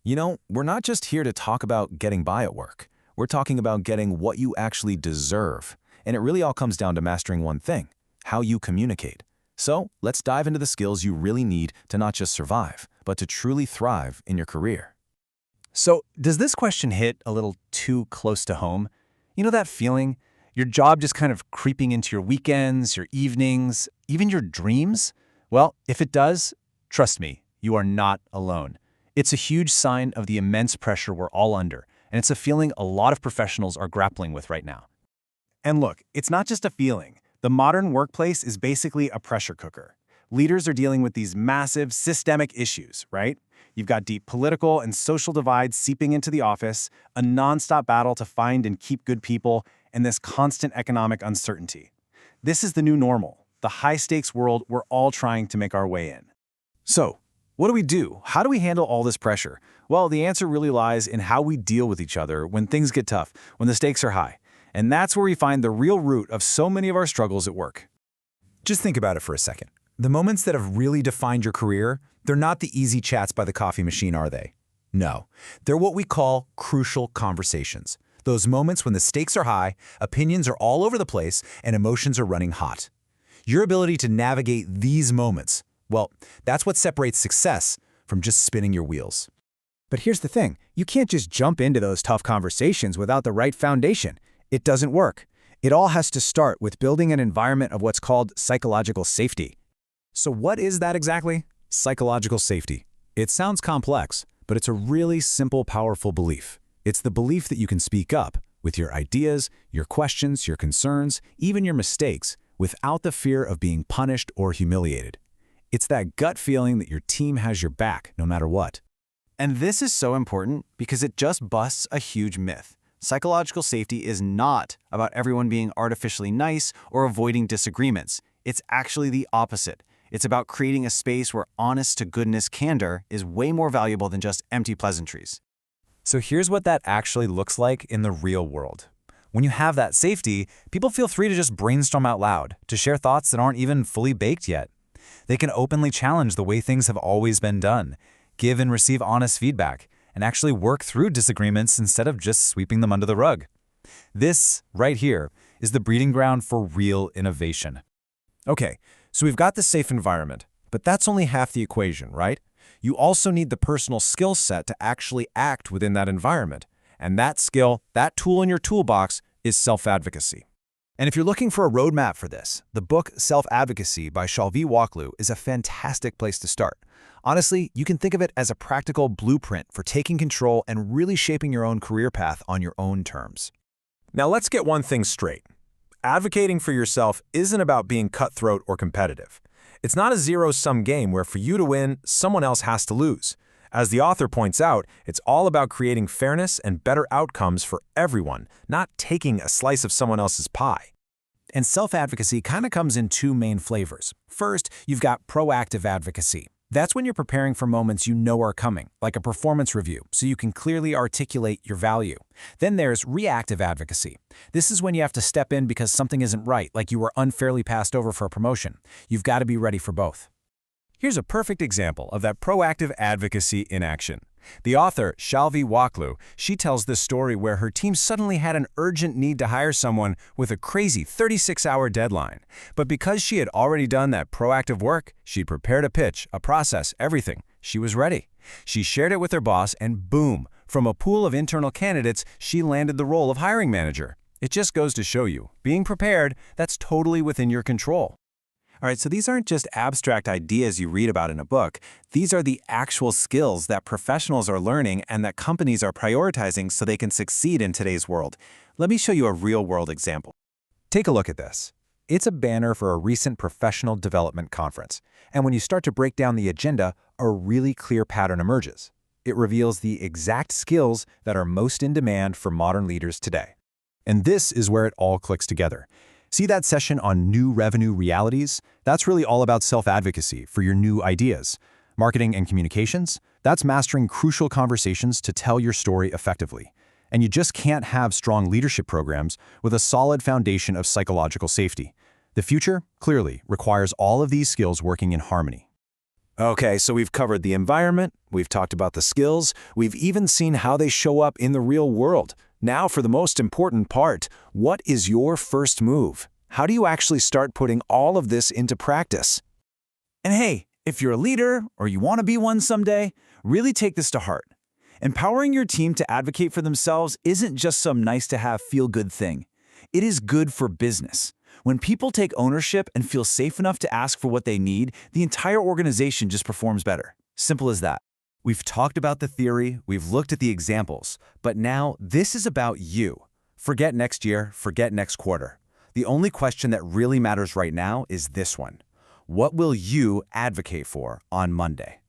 We're not just here to talk about getting by at work. We're talking about getting what you actually deserve. And it really all comes down to mastering one thing: how you communicate. So let's dive into the skills you really need to not just survive, but to truly thrive in your career. So, does this question hit a little too close to home? You know that feeling? Your job just kind of creeping into your weekends, your evenings, even your dreams? Well, if it does, trust me, you are not alone. It's a huge sign of the immense pressure we're all under, and it's a feeling a lot of professionals are grappling with right now. And look, it's not just a feeling. The modern workplace is basically a pressure cooker. Leaders are dealing with these massive systemic issues, right? You've got deep political and social divides seeping into the office, a nonstop battle to find and keep good people, and this constant economic uncertainty. This is the new normal, the high-stakes world we're all trying to make our way in. So, what do we do? How do we handle all this pressure? Well, the answer really lies in how we deal with each other when things get tough, when the stakes are high. And that's where we find the real root of so many of our struggles at work. Just think about it for a second. The moments that have really defined your career, they're not the easy chats by the coffee machine, are they? No. They're what we call crucial conversations. Those moments when the stakes are high, opinions are all over the place, and emotions are running hot. Your ability to navigate these moments, well, that's what separates success from just spinning your wheels. But here's the thing, you can't just jump into those tough conversations without the right foundation. It doesn't work. It all has to start with building an environment of what's called psychological safety. So what is that exactly? Psychological safety. It sounds complex, but it's a really simple, powerful belief. It's the belief that you can speak up with your ideas, your questions, your concerns, even your mistakes, without the fear of being punished or humiliated. It's that gut feeling that your team has your back no matter what. And this is so important because it just busts a huge myth. Psychological safety is not about everyone being artificially nice or avoiding disagreements. It's actually the opposite. It's about creating a space where honest-to-goodness candor is way more valuable than just empty pleasantries. So here's what that actually looks like in the real world. When you have that safety, people feel free to just brainstorm out loud, to share thoughts that aren't even fully baked yet. They can openly challenge the way things have always been done, give and receive honest feedback, and actually work through disagreements instead of just sweeping them under the rug. This, right here, is the breeding ground for real innovation. Okay, so we've got the safe environment, but that's only half the equation, right? You also need the personal skill set to actually act within that environment. And that skill, that tool in your toolbox, is self-advocacy. And if you're looking for a roadmap for this, the book Self-Advocacy by Shalvi Waklu is a fantastic place to start. Honestly, you can think of it as a practical blueprint for taking control and really shaping your own career path on your own terms. Now let's get one thing straight. Advocating for yourself isn't about being cutthroat or competitive. It's not a zero-sum game where for you to win, someone else has to lose. As the author points out, it's all about creating fairness and better outcomes for everyone, not taking a slice of someone else's pie. And self-advocacy kind of comes in two main flavors. First, you've got proactive advocacy. That's when you're preparing for moments you know are coming, like a performance review, so you can clearly articulate your value. Then there's reactive advocacy. This is when you have to step in because something isn't right, like you were unfairly passed over for a promotion. You've got to be ready for both. Here's a perfect example of that proactive advocacy in action. The author, Shalvi Waklu, she tells this story where her team suddenly had an urgent need to hire someone with a crazy 36-hour deadline. But because she had already done that proactive work, she'd prepared a pitch, a process, everything. She was ready. She shared it with her boss and boom, from a pool of internal candidates, she landed the role of hiring manager. It just goes to show you, being prepared, that's totally within your control. All right, so these aren't just abstract ideas you read about in a book. These are the actual skills that professionals are learning and that companies are prioritizing so they can succeed in today's world. Let me show you a real-world example. Take a look at this. It's a banner for a recent professional development conference. And when you start to break down the agenda, a really clear pattern emerges. It reveals the exact skills that are most in demand for modern leaders today. And this is where it all clicks together. See that session on new revenue realities? That's really all about self-advocacy for your new ideas. Marketing and communications? That's mastering crucial conversations to tell your story effectively. And you just can't have strong leadership programs with a solid foundation of psychological safety. The future, clearly, requires all of these skills working in harmony. Okay, so we've covered the environment, we've talked about the skills, we've even seen how they show up in the real world. Now for the most important part, what is your first move? How do you actually start putting all of this into practice? And hey, if you're a leader or you want to be one someday, really take this to heart. Empowering your team to advocate for themselves isn't just some nice-to-have feel-good thing. It is good for business. When people take ownership and feel safe enough to ask for what they need, the entire organization just performs better. Simple as that. We've talked about the theory, we've looked at the examples, but now this is about you. Forget next year, forget next quarter. The only question that really matters right now is this one. What will you advocate for on Monday?